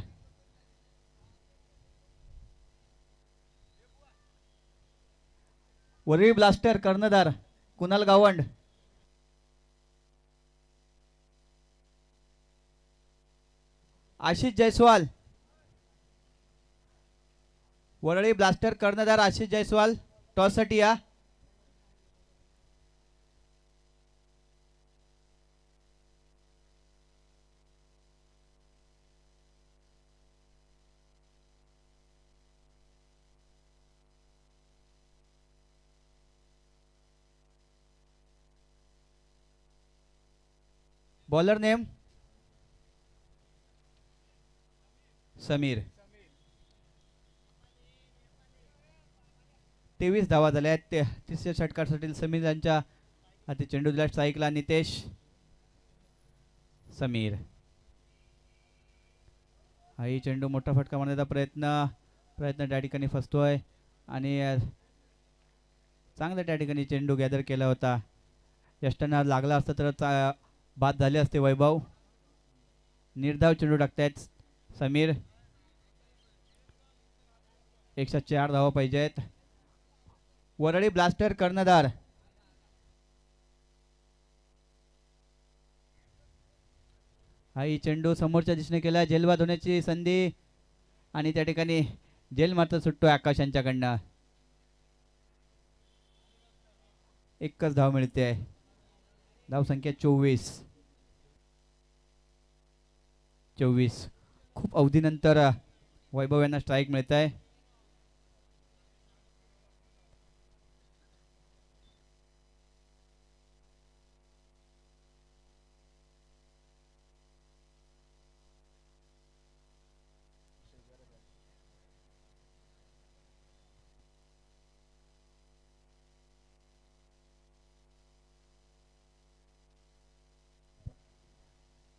वरळी ब्लास्टर कर्णधार कुणाल गावंड. आशिष जयस्वाल. वरळी ब्लास्टर कर्णधार आशिष जयस्वाल टॉससाठी या. Bowler name Sameer. 23 धावा झाल्या आहेत. तिसऱ्या षटकासाठी समीर यांच्या हाती चेंडू दिला. स्ट्राईकला नितेश. समीर. हाही चेंडू मोठा फटका मारण्याचा प्रयत्न त्या ठिकाणी फसतोय आणि चांगला त्या ठिकाणी चेंडू गॅदर केला होता. यष्टांना लागला असता तर बाद झाले असते वैभव. निर्धाव चेंडू टाकतायत समीर. 104 धावा पाहिजे आहेत. वरळी ब्लास्टर कर्णधार. हाही चेंडू समोरच्या दिशेने केला. जेलबाद होण्याची संधी आणि त्या ठिकाणी जेल मात्र सुटतोय आकाश यांच्याकडनं. एकच धाव मिळते. धावसंख्या 24. खूप अवधीनंतर वैभव यांना स्ट्राईक मिळत आहे.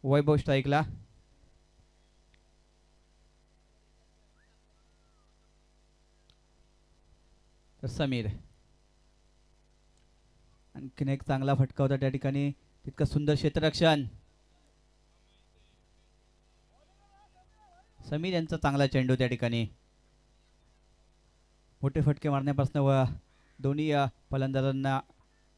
वैभव स्ट्राईकला. तर समीर. आणखीन एक चांगला फटका होता त्या ठिकाणी. तितकं सुंदर क्षेत्ररक्षण. समीर यांचा चांगला चेंडू त्या ठिकाणी. मोठे फटके मारण्यापासून दोन्ही फलंदाजांना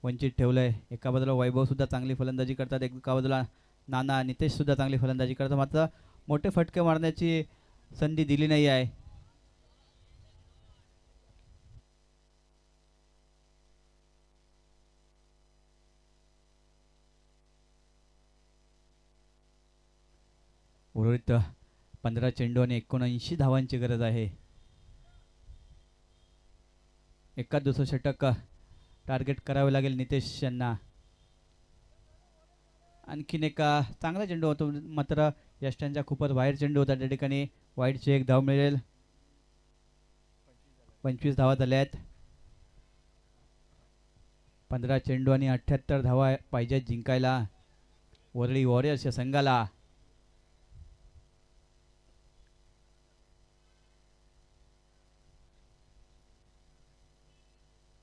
वंचित ठेवलंय. एका बाजूला वैभव सुद्धा चांगली फलंदाजी करतात. एका बाजूला नाना नितेश सुद्धा चांगली फलंदाजी करतात मात्र मोठे फटके मारण्याची संधी दिली नाही आहे. उर्वरित 15 चेंडू आणि 79 धावांची गरज आहे. एकाच दुसरं षटक टार्गेट करावे लागेल नितेश यांना. आणखीन एक चांगला चेंडू होतो, मात्र यष्ट्यांच्या खूपच बाहेर चेंडू होता. त्या ठिकाणी वाईटची एक धाव मिळेल. 25 धावा झाल्या आहेत. 15 चेंडू आणि 78 धावा पाहिजेत जिंकायला वरळी वॉरियर्सच्या संघाला.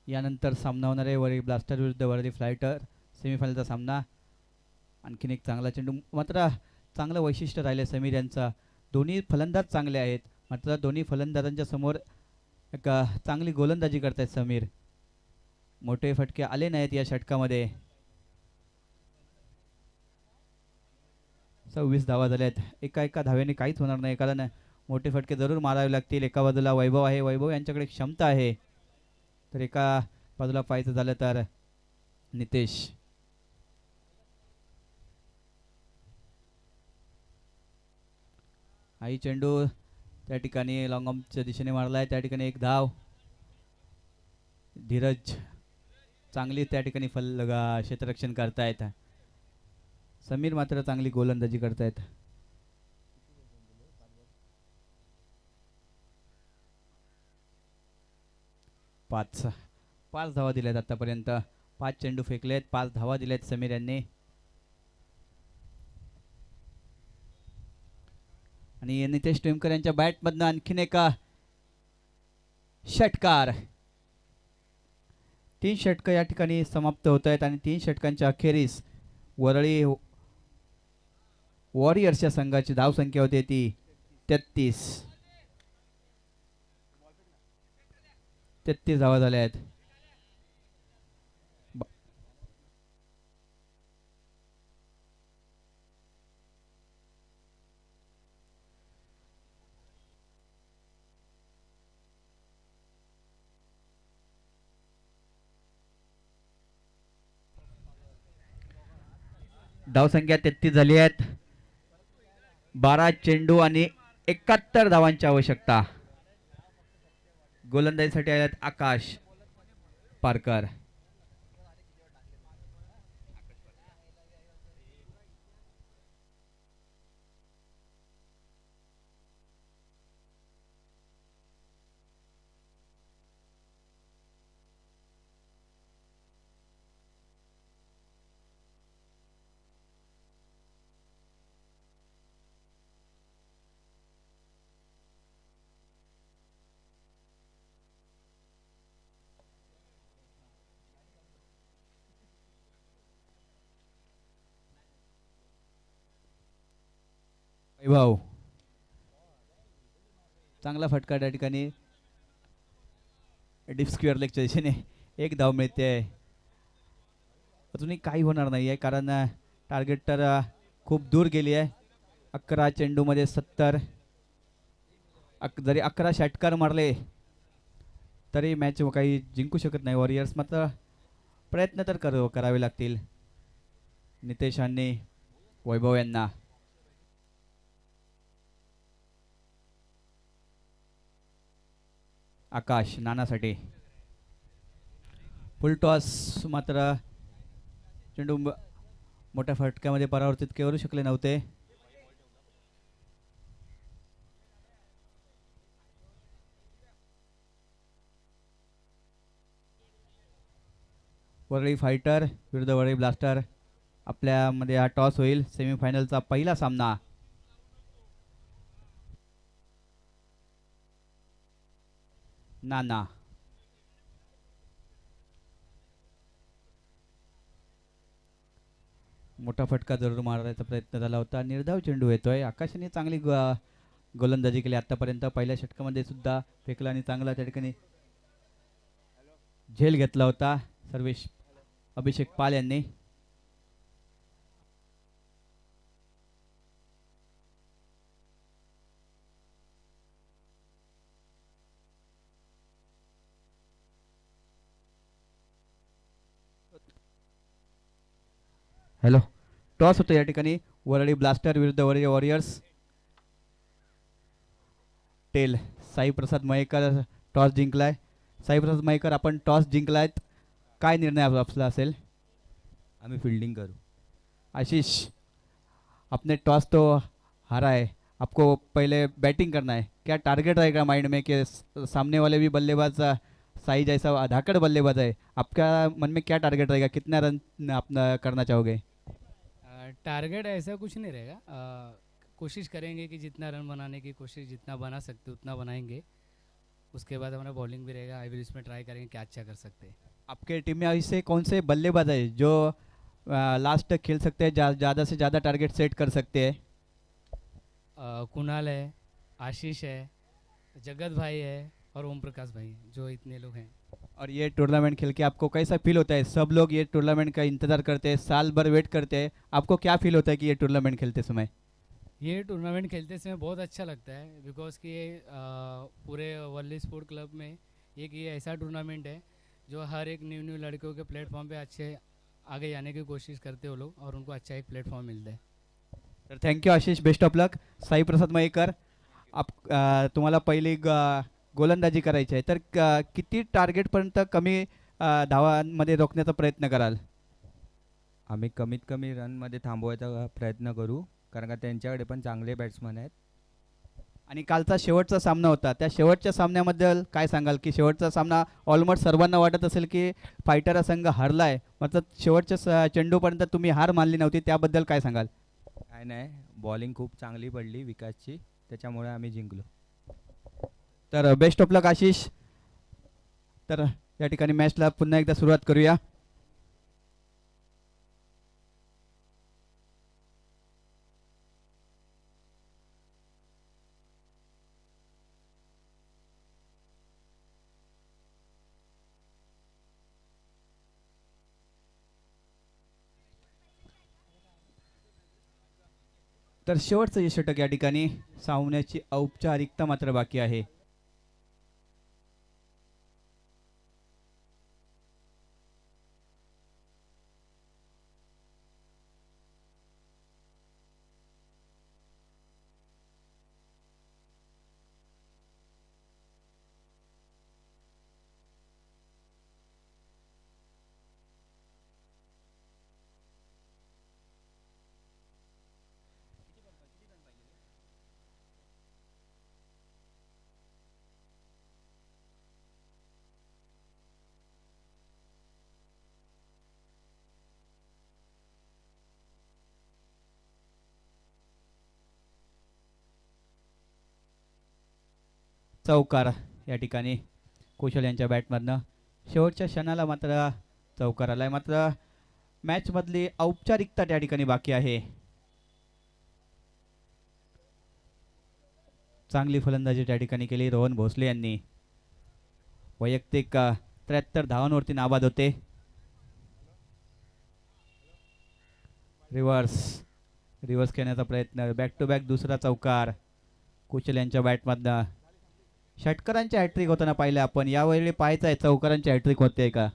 यानंतर सामना होणार आहे वरळी ब्लास्टर विरुद्ध वरळी फ्लायटर, सेमीफायनलचा सामना. आणखीन एक चांगला चेंडू, मात्र चांगलं वैशिष्ट्य राहिलं समीर यांचा. दोन्ही फलंदाज चांगले आहेत, मात्र दोन्ही फलंदाजांच्या समोर एक चांगली गोलंदाजी करतायत समीर. मोठे फटके आले नाहीत या षटकामध्ये. 26 धावा झाल्यात. एका धाव्याने काहीच होणार नाही, कारण मोठे फटके जरूर मारावे लागतील. एका बाजूला वैभव आहे, वैभव यांच्याकडे क्षमता आहे, तर एका बाजूला पाहायचं झालं तर नितेश. आई चेंडू त्या ठिकाणी लॉंग ऑफच्या दिशेने मारला आहे. त्या ठिकाणी एक धाव. धीरज चांगली त्या ठिकाणी क्षेत्ररक्षण करतायत. समीर मात्र चांगली गोलंदाजी करतायत. पाच धावा दिल्यात आतापर्यंत. 5 चेंडू फेकलेत, 5 धावा दिल्यात समीर यांनी. आणि नितेश टेमकर यांच्या बॅटमधनं आणखीन एका षटकार. 3 षटकं या ठिकाणी समाप्त होत आहेत आणि 3 षटकांच्या अखेरीस वरळी वॉरियर्सच्या संघाची धावसंख्या होती ती 33 धावा झाल्या आहेत. धावसंख्या 33 झाली आहेत. 12 चेंडू आणि 71 धावांची आवश्यकता. गोलंदाजीसाठी आल्यात आकाश पारकर. वैभव चांगला फटका त्या ठिकाणी डीप स्क्वेअर लेगच्या दिशेने. एक धाव मिळते. अजूनही काही होणार नाही आहे, कारण टार्गेट तर खूप दूर गेली आहे. 11 चेंडूमध्ये 70. जरी 11 षटकार मारले तरी मॅच काही जिंकू शकत नाही वॉरियर्स. मात्र प्रयत्न तर करावे लागतील नितेशांनी वैभव यांना. आकाश नानासाठी फुल टॉस, मात्र चेंडू मोठ्या फटक्यामध्ये परावर्तित करू शकले नव्हते. वरळी फायटर विरुद्ध वरळी ब्लास्टर आपल्यामध्ये हा टॉस होईल. सेमीफायनलचा पहिला सामना. नाना मोठा फटका जरूर मारायचा प्रयत्न झाला होता. निर्धाव चेंडू येतोय. आकाशाने चांगली गोलंदाजी केली आतापर्यंत. पहिल्या षटकामध्ये सुद्धा फेकला आणि चांगला त्या ठिकाणी झेल घेतला होता सर्वेश अभिषेक पाल यांनी. हॅलो, टॉस होतो या ठिकाणी. वरळी ब्लास्टर विरुद्ध वरळी वॉरियर्स. टेल साई प्रसाद मयेकर टॉस जिंकलाय. साईप्रसाद मयेकर, आपण टॉस जिंकलायत, काय निर्णय आपला असेल? आम्ही फील्डिंग करू. आशीष, आपने टॉस तो हारा है, आपको पहले बैटिंग करना है, क्या टारगेट रहेगा माइंड में कि सामने वाले भी बल्लेबाज साई जैसा धाकड़ बल्लेबाज है, आपका मन में क्या टारगेट रहेगा, कितना रन अपना करना चाहोगे? टारगेट ऐसा कुछ नहीं रहेगा, कोशिश करेंगे कि जितना रन बनाने की कोशिश जितना बना सकते उतना बनाएंगे. उसके बाद हमारा बॉलिंग भी रहेगा, आई विल इसमें ट्राई करेंगे क्या अच्छा कर सकते हैं. आपके टीम में ऐसे कौन से बल्लेबाज है जो लास्ट तक खेल सकते हैं, ज़्यादा से ज़्यादा टारगेट सेट कर सकते हैं? कुणाल है, आशीष है, जगत भाई है और ओम प्रकाश भाई, जो इतने लोग हैं. और ये टूर्नामेंट खेल के आपको कैसा फील होता है? सब लोग ये टूर्नामेंट का इंतज़ार करते हैं, साल भर वेट करते हैं, आपको क्या फील होता है कि ये टूर्नामेंट खेलते समय? ये टूर्नामेंट खेलते समय बहुत अच्छा लगता है, बिकॉज कि ये पूरे वर्ली स्पोर्ट क्लब में एक ये ऐसा टूर्नामेंट है जो हर एक न्यू न्यू लड़कों के प्लेटफॉर्म पे अच्छे आगे जाने की कोशिश करते हो लोग, और उनको अच्छा एक प्लेटफॉर्म मिलता है. तर थँक्यू आशिष, बेस्ट ऑफ लक. साईप्रसाद मयेकर, तुम्हाला पहिली गोलंदाजी करायची आहे, तर किती टार्गेटपर्यंत कमी धावांमध्ये रोखण्याचा प्रयत्न कराल? आम्ही कमीत कमी रनमध्ये थांबवायचा प्रयत्न करू, कारण का त्यांच्याकडे पण चांगले बॅट्समन आहेत. आणि कालचा शेवटचा सामना होता, त्या शेवटच्या सामन्याबद्दल काय सांगाल? की शेवटचा सामना ऑलमोस्ट सर्वांना वाटत असेल की फायटर हा संघ हरलाय, मतलब शेवटच्या चेंडूपर्यंत तुम्ही हार मानली नव्हती, त्याबद्दल काय सांगाल? काय नाही, बॉलिंग खूप चांगली पडली विकासची, त्याच्यामुळे आम्ही जिंकलो. तर बेस्ट ऑफ लक आशिष. तर या ठिकाणी मॅचला पुन्हा एकदा सुरुवात करूया. तर शेवटचं जे षटक या ठिकाणी सामन्याची औपचारिकता मात्र बाकी आहे. चौकार या ठिकाणी कुशल यांच्या बॅटमधनं शेवटच्या क्षणाला मात्र चौकार आलाय. मात्र मॅचमधली औपचारिकता त्या ठिकाणी बाकी आहे. चांगली फलंदाजी त्या ठिकाणी केली रोहन भोसले यांनी. वैयक्तिक 73 धावांवरती नाबाद होते. रिव्हर्स खेळण्याचा प्रयत्न, बॅक टू बॅक दुसरा चौकार कुशल यांच्या बॅटमधनं. षटकरांच्या हॅट्रिक होताना पाहिलं आपण, यावेळी पाहायचं आहे चौकारांची हॅट्रिक होते का.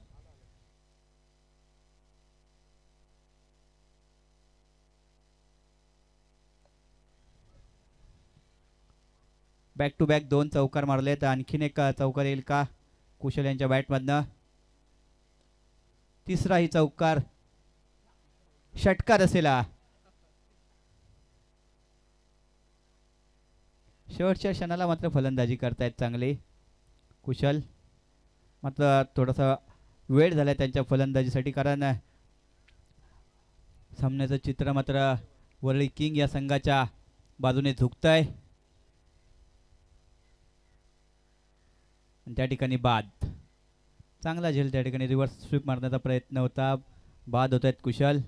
बॅक टू बॅक 2 चौकार मारले, तर आणखीन एक चौकार येईल का कुशल यांच्या बॅटमधनं. तिसराही चौकार, षटकार असेल. शेवटच्या क्षणाला मात्र फलंदाजी करतायत चांगली कुशल. मात्र थोडासा वेळ झाला त्यांच्या फलंदाजीसाठी, कारण सामन्याचं चित्र मात्र वरळी किंग या संघाच्या बाजूने झुकत आहे. त्या ठिकाणी बाद, चांगला झेल त्या ठिकाणी रिव्हर्स स्वीप मारण्याचा प्रयत्न होता, बाद होत आहेत कुशल.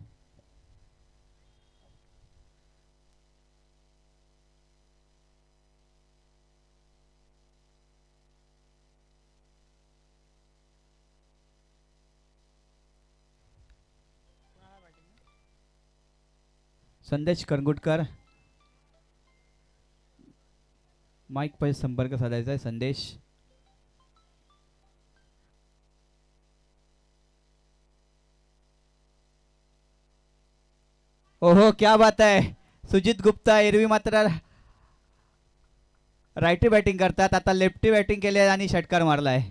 संदेश करंगुटकर, माईक पाहिजे संपर्क साधायचा आहे. संदेश, ओहो क्या बात आहे. सुजित गुप्ता एरवी मात्र रायटी बॅटिंग करतात, आता लेफ्टी बॅटिंग केली आणि षटकार मारलाय.